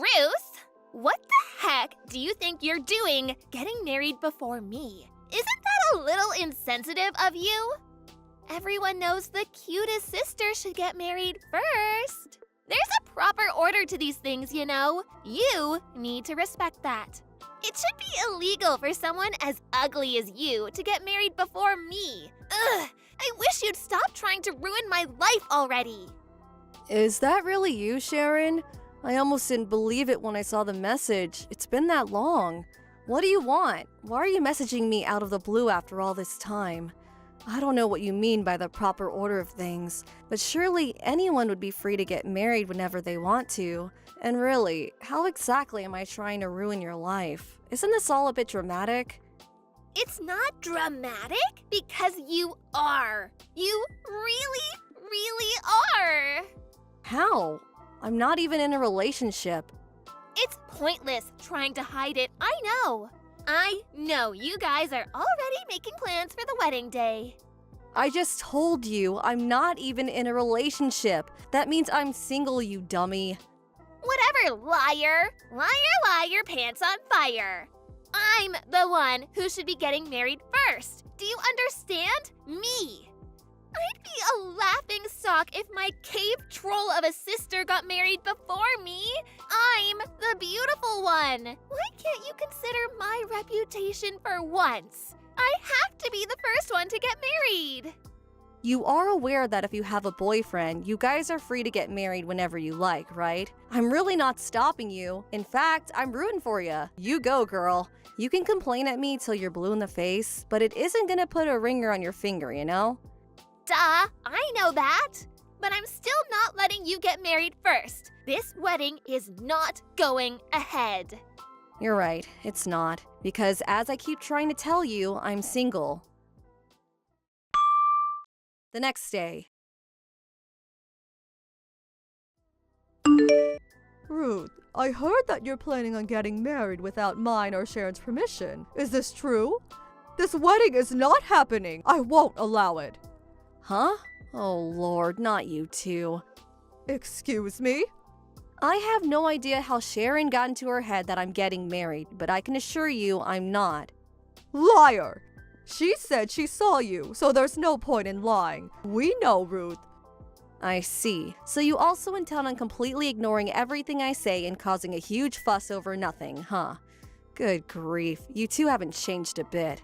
Ruth, what the heck do you think you're doing getting married before me? Isn't that a little insensitive of you? Everyone knows the cutest sister should get married first. There's a proper order to these things, you know. You need to respect that. It should be illegal for someone as ugly as you to get married before me. Ugh, I wish you'd stop trying to ruin my life already. Is that really you, Sharon? I almost didn't believe it when I saw the message. It's been that long. What do you want? Why are you messaging me out of the blue after all this time? I don't know what you mean by the proper order of things, but surely anyone would be free to get married whenever they want to. And really, how exactly am I trying to ruin your life? Isn't this all a bit dramatic? It's not dramatic because you are. You really are. How? I'm not even in a relationship. It's pointless trying to hide it, I know. I know you guys are already making plans for the wedding day. I just told you I'm not even in a relationship. That means I'm single, you dummy. Whatever, liar. Liar, pants on fire. I'm the one who should be getting married first. Do you understand? Me. I'd be a laughing stock if my cave troll of a sister got married before me. I'm the beautiful one. Why can't you consider my reputation for once? I have to be the first one to get married. You are aware that if you have a boyfriend, you guys are free to get married whenever you like, right? I'm really not stopping you. In fact, I'm rooting for you. You go, girl. You can complain at me till you're blue in the face, but it isn't gonna put a ringer on your finger, you know? Duh, I know that. But I'm still not letting you get married first. This wedding is not going ahead. You're right, it's not. Because as I keep trying to tell you, I'm single. The next day. Ruth, I heard that you're planning on getting married without mine or Sharon's permission. Is this true? This wedding is not happening. I won't allow it. Huh? Oh Lord, not you two. Excuse me? I have no idea how Sharon got into her head that I'm getting married, but I can assure you I'm not. Liar! She said she saw you, so there's no point in lying. We know, Ruth. I see. So you also intend on completely ignoring everything I say and causing a huge fuss over nothing, huh? Good grief, you two haven't changed a bit.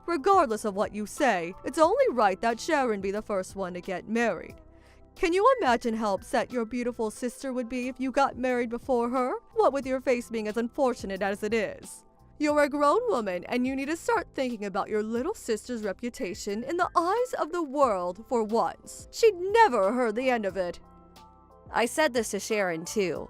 Regardless of what you say, it's only right that Sharon be the first one to get married. Can you imagine how upset your beautiful sister would be if you got married before her? What with your face being as unfortunate as it is. You're a grown woman and you need to start thinking about your little sister's reputation in the eyes of the world for once. She'd never heard the end of it. I said this to Sharon too.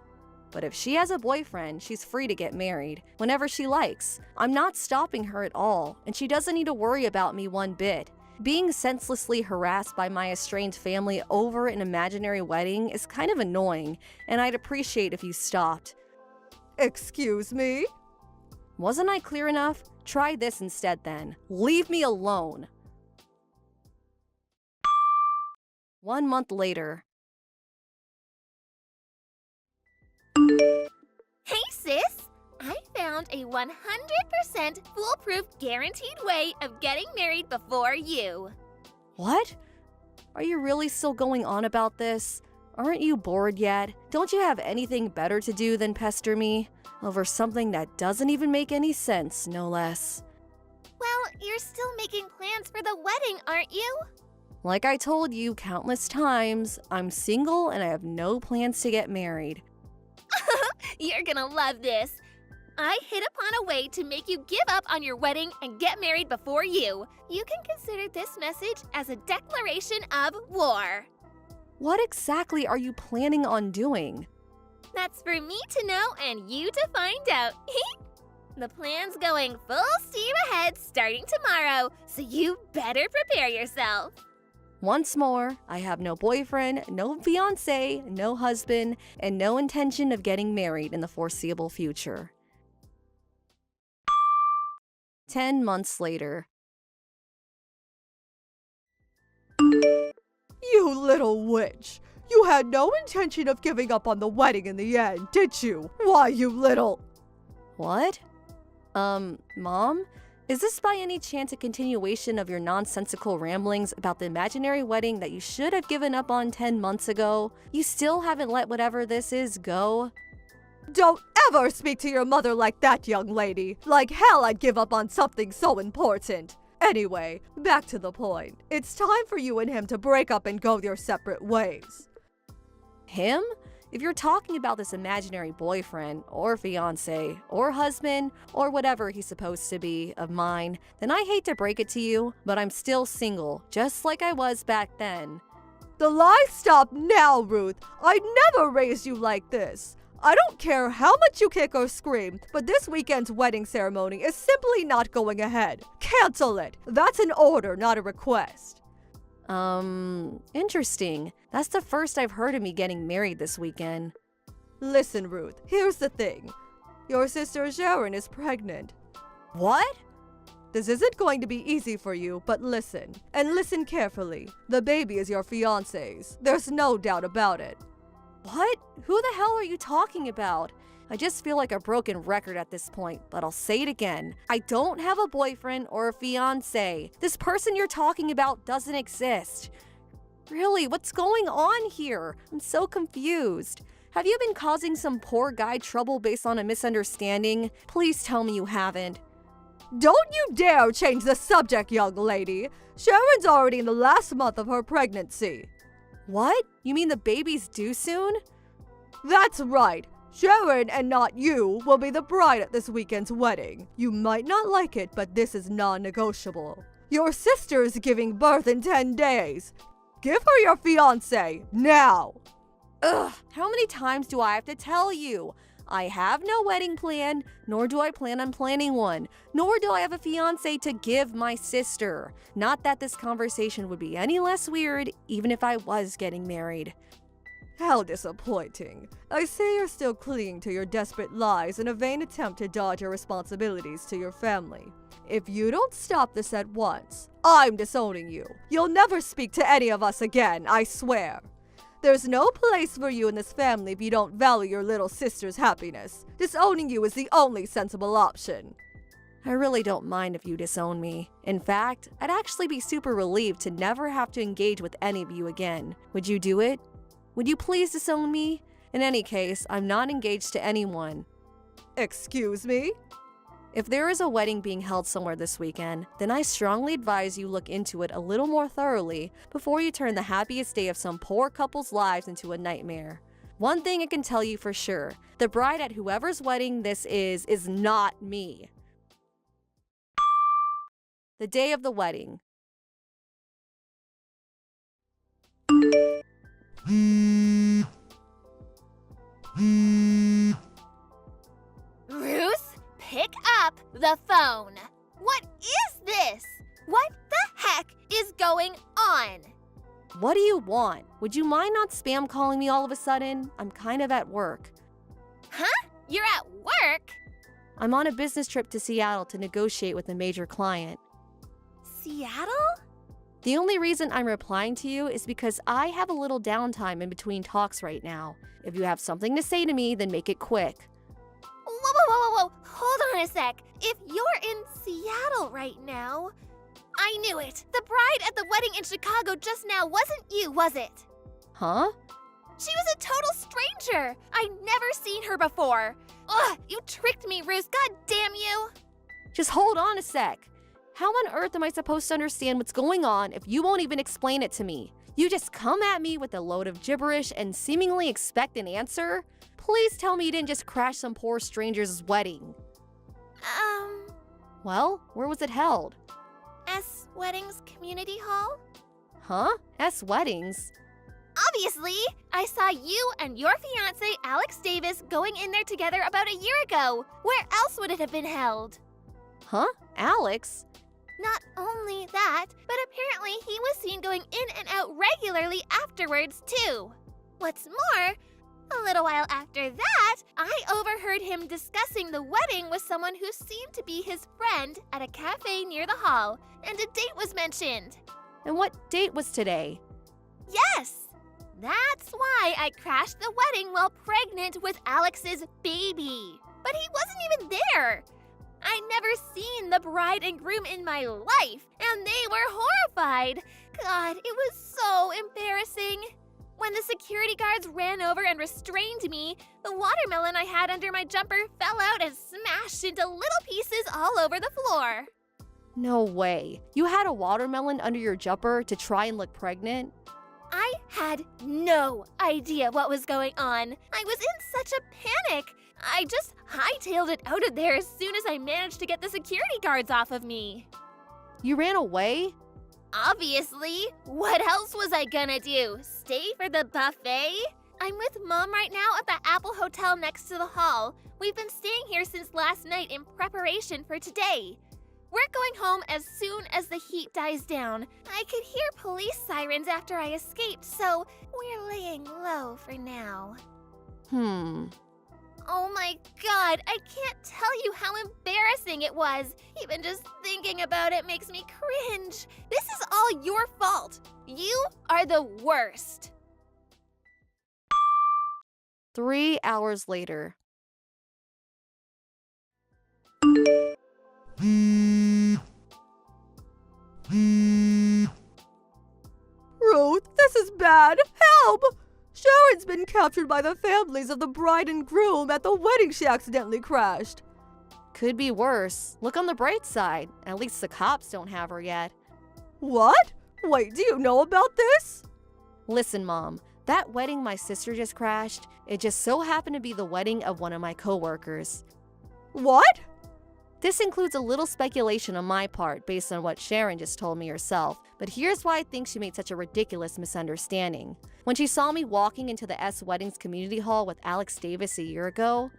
But if she has a boyfriend, she's free to get married whenever she likes. I'm not stopping her at all, and she doesn't need to worry about me one bit. Being senselessly harassed by my estranged family over an imaginary wedding is kind of annoying, and I'd appreciate if you stopped. Excuse me? Wasn't I clear enough? Try this instead then. Leave me alone. 1 month later. Hey sis, I found a 100% foolproof guaranteed way of getting married before you. What? Are you really still going on about this? Aren't you bored yet? Don't you have anything better to do than pester me? Over something that doesn't even make any sense, no less. Well, you're still making plans for the wedding, aren't you? Like I told you countless times, I'm single and I have no plans to get married. You're gonna love this. I hit upon a way to make you give up on your wedding and get married before you. You can consider this message as a declaration of war. What exactly are you planning on doing? That's for me to know and you to find out. The plan's going full steam ahead starting tomorrow, so you better prepare yourself. Once more, I have no boyfriend, no fiancé, no husband, and no intention of getting married in the foreseeable future. 10 months later. You little witch! You had no intention of giving up on the wedding in the end, did you? Why, you little... What? Mom? Is this by any chance a continuation of your nonsensical ramblings about the imaginary wedding that you should have given up on 10 months ago? You still haven't let whatever this is go? Don't ever speak to your mother like that, young lady. Like hell I'd give up on something so important. Anyway, back to the point. It's time for you and him to break up and go your separate ways. Him? If you're talking about this imaginary boyfriend, or fiance, or husband, or whatever he's supposed to be of mine, then I hate to break it to you, but I'm still single, just like I was back then. The lies stop now, Ruth. I never raised you like this. I don't care how much you kick or scream, but this weekend's wedding ceremony is simply not going ahead. Cancel it. That's an order, not a request. Interesting. That's the first I've heard of me getting married this weekend. Listen, Ruth, here's the thing. Your sister Sharon is pregnant. What? This isn't going to be easy for you, but listen. And listen carefully. The baby is your fiance's. There's no doubt about it. What? Who the hell are you talking about? I just feel like a broken record at this point, but I'll say it again. I don't have a boyfriend or a fiance. This person you're talking about doesn't exist. Really, what's going on here? I'm so confused. Have you been causing some poor guy trouble based on a misunderstanding? Please tell me you haven't. Don't you dare change the subject, young lady. Sharon's already in the last month of her pregnancy. What? You mean the baby's due soon? That's right. Sharon, and not you, will be the bride at this weekend's wedding. You might not like it, but this is non-negotiable. Your sister is giving birth in 10 days. Give her your fiancé, now! Ugh, how many times do I have to tell you? I have no wedding plan, nor do I plan on planning one, nor do I have a fiancé to give my sister. Not that this conversation would be any less weird, even if I was getting married. How disappointing. I see you're still clinging to your desperate lies in a vain attempt to dodge your responsibilities to your family. If you don't stop this at once, I'm disowning you. You'll never speak to any of us again, I swear. There's no place for you in this family if you don't value your little sister's happiness. Disowning you is the only sensible option. I really don't mind if you disown me. In fact, I'd actually be super relieved to never have to engage with any of you again. Would you do it? Would you please disown me? In any case, I'm not engaged to anyone. Excuse me? If there is a wedding being held somewhere this weekend, then I strongly advise you look into it a little more thoroughly before you turn the happiest day of some poor couple's lives into a nightmare. One thing I can tell you for sure, the bride at whoever's wedding this is not me. The day of the wedding. Ruth, pick up the phone. What is this? What the heck is going on? What do you want? Would you mind not spam calling me all of a sudden? I'm kind of at work. Huh? You're at work? I'm on a business trip to Seattle to negotiate with a major client. Seattle? The only reason I'm replying to you is because I have a little downtime in between talks right now. If you have something to say to me, then make it quick. Whoa. Hold on a sec. If you're in Seattle right now... I knew it. The bride at the wedding in Chicago just now wasn't you, was it? Huh? She was a total stranger. I'd never seen her before. Ugh, you tricked me, Ruth. God damn you. Just hold on a sec. How on earth am I supposed to understand what's going on if you won't even explain it to me? You just come at me with a load of gibberish and seemingly expect an answer? Please tell me you didn't just crash some poor stranger's wedding. Well, where was it held? S Weddings Community Hall? Huh? S Weddings? Obviously! I saw you and your fiancé, Alex Davis, going in there together about a year ago. Where else would it have been held? Huh? Alex? Not only that, but apparently he was seen going in and out regularly afterwards, too. What's more, a little while after that, I overheard him discussing the wedding with someone who seemed to be his friend at a cafe near the hall, and a date was mentioned. And what date was today? Yes! That's why I crashed the wedding while pregnant with Alex's baby. But he wasn't even there. I'd never seen the bride and groom in my life, and they were horrified. God, it was so embarrassing. When the security guards ran over and restrained me, the watermelon I had under my jumper fell out and smashed into little pieces all over the floor. No way. You had a watermelon under your jumper to try and look pregnant? I had no idea what was going on. I was in such a panic. I just hightailed it out of there as soon as I managed to get the security guards off of me. You ran away? Obviously. What else was I gonna do? Stay for the buffet? I'm with Mom right now at the Apple Hotel next to the hall. We've been staying here since last night in preparation for today. We're going home as soon as the heat dies down. I could hear police sirens after I escaped, so we're laying low for now. Oh my God, I can't tell you how embarrassing it was. Even just thinking about it makes me cringe. This is all your fault. You are the worst. 3 hours later. Ruth, this is bad. Help! Sharon's been captured by the families of the bride and groom at the wedding she accidentally crashed. Could be worse. Look on the bright side. At least the cops don't have her yet. What? Wait, do you know about this? Listen, Mom. That wedding my sister just crashed, it just so happened to be the wedding of one of my coworkers. What? This includes a little speculation on my part based on what Sharon just told me herself, but here's why I think she made such a ridiculous misunderstanding. When she saw me walking into the S Weddings community hall with Alex Davis a year ago,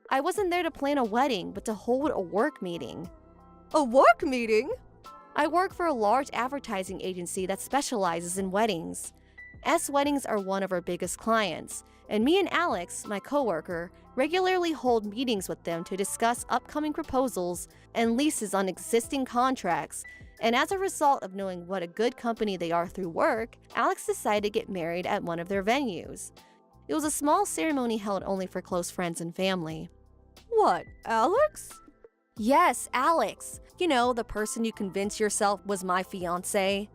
I wasn't there to plan a wedding, but to hold a work meeting. A work meeting? I work for a large advertising agency that specializes in weddings. S Weddings are one of our biggest clients, and me and Alex, my coworker, regularly hold meetings with them to discuss upcoming proposals and leases on existing contracts. And as a result of knowing what a good company they are through work, Alex decided to get married at one of their venues. It was a small ceremony held only for close friends and family. What, Alex? Yes, Alex. You know, the person you convinced yourself was my fiancé.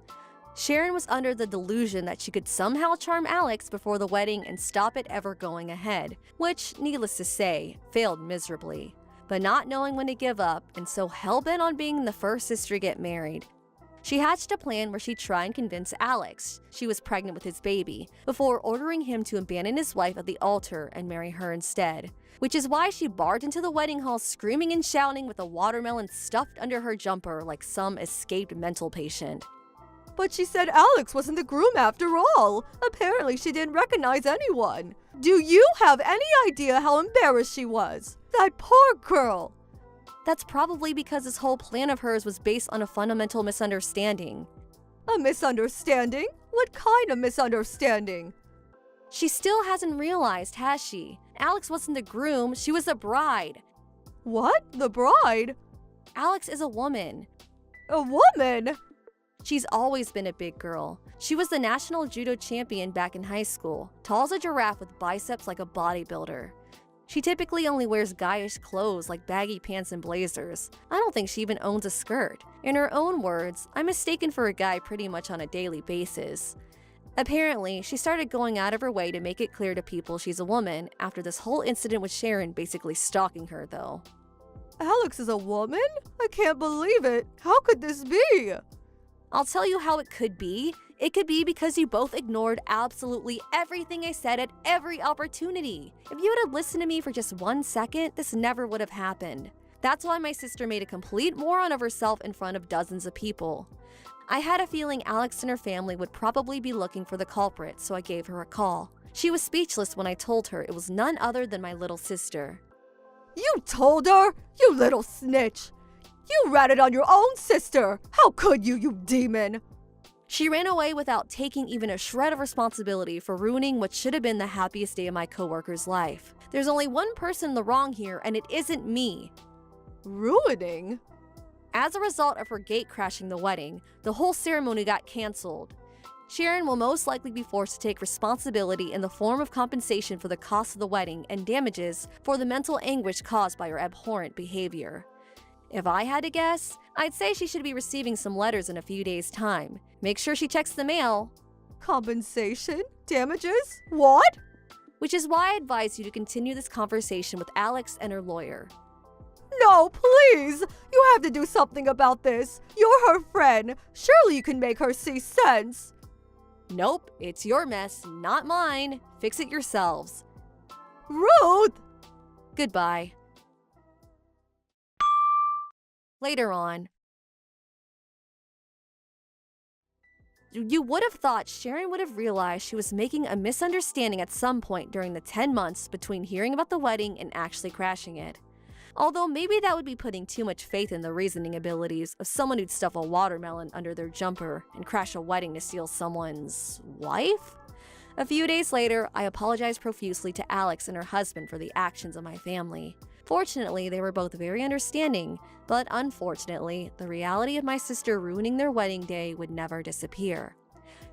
Sharon was under the delusion that she could somehow charm Alex before the wedding and stop it ever going ahead, which, needless to say, failed miserably. But not knowing when to give up and so hell-bent on being the first sister to get married, she hatched a plan where she'd try and convince Alex she was pregnant with his baby before ordering him to abandon his wife at the altar and marry her instead. Which is why she barged into the wedding hall screaming and shouting with a watermelon stuffed under her jumper like some escaped mental patient. But she said Alex wasn't the groom after all. Apparently she didn't recognize anyone. Do you have any idea how embarrassed she was? That poor girl. That's probably because this whole plan of hers was based on a fundamental misunderstanding. A misunderstanding? What kind of misunderstanding? She still hasn't realized, has she? Alex wasn't the groom, she was the bride. What? The bride? Alex is a woman. A woman? She's always been a big girl. She was the national judo champion back in high school, tall as a giraffe with biceps like a bodybuilder. She typically only wears guyish clothes like baggy pants and blazers. I don't think she even owns a skirt. In her own words, I'm mistaken for a guy pretty much on a daily basis. Apparently, she started going out of her way to make it clear to people she's a woman after this whole incident with Sharon basically stalking her, though. Alex is a woman? I can't believe it. How could this be? I'll tell you how it could be. It could be because you both ignored absolutely everything I said at every opportunity. If you would have listened to me for just 1 second, this never would have happened. That's why my sister made a complete moron of herself in front of dozens of people. I had a feeling Alex and her family would probably be looking for the culprit, so I gave her a call. She was speechless when I told her it was none other than my little sister. You told her? You little snitch! You ratted on your own sister! How could you, you demon? She ran away without taking even a shred of responsibility for ruining what should have been the happiest day of my coworker's life. There's only one person in the wrong here, and it isn't me. Ruining? As a result of her gate crashing the wedding, the whole ceremony got canceled. Sharon will most likely be forced to take responsibility in the form of compensation for the cost of the wedding and damages for the mental anguish caused by her abhorrent behavior. If I had to guess, I'd say she should be receiving some letters in a few days' time. Make sure she checks the mail. Compensation? Damages? What? Which is why I advise you to continue this conversation with Alex and her lawyer. No, please! You have to do something about this. You're her friend. Surely you can make her see sense. Nope, it's your mess, not mine. Fix it yourselves. Ruth! Goodbye. Later on. You would have thought Sharon would have realized she was making a misunderstanding at some point during the 10 months between hearing about the wedding and actually crashing it. Although maybe that would be putting too much faith in the reasoning abilities of someone who'd stuff a watermelon under their jumper and crash a wedding to steal someone's wife? A few days later, I apologized profusely to Alex and her husband for the actions of my family. Fortunately, they were both very understanding, but unfortunately, the reality of my sister ruining their wedding day would never disappear.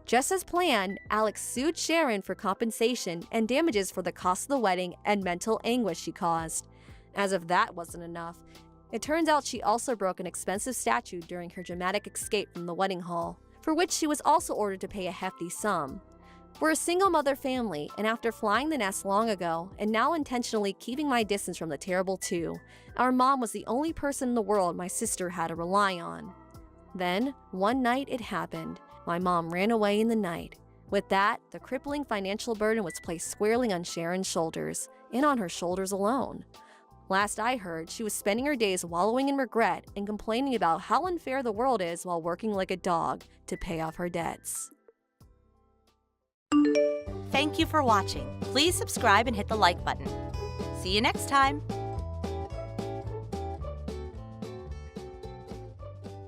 Just as planned, Alex sued Sharon for compensation and damages for the cost of the wedding and mental anguish she caused. As if that wasn't enough, it turns out she also broke an expensive statue during her dramatic escape from the wedding hall, for which she was also ordered to pay a hefty sum. We're a single mother family, and after flying the nest long ago, and now intentionally keeping my distance from the terrible two, our mom was the only person in the world my sister had to rely on. Then, one night it happened. My mom ran away in the night. With that, the crippling financial burden was placed squarely on Sharon's shoulders, and on her shoulders alone. Last I heard, she was spending her days wallowing in regret and complaining about how unfair the world is while working like a dog to pay off her debts. Thank you for watching. Please subscribe and hit the like button. See you next time.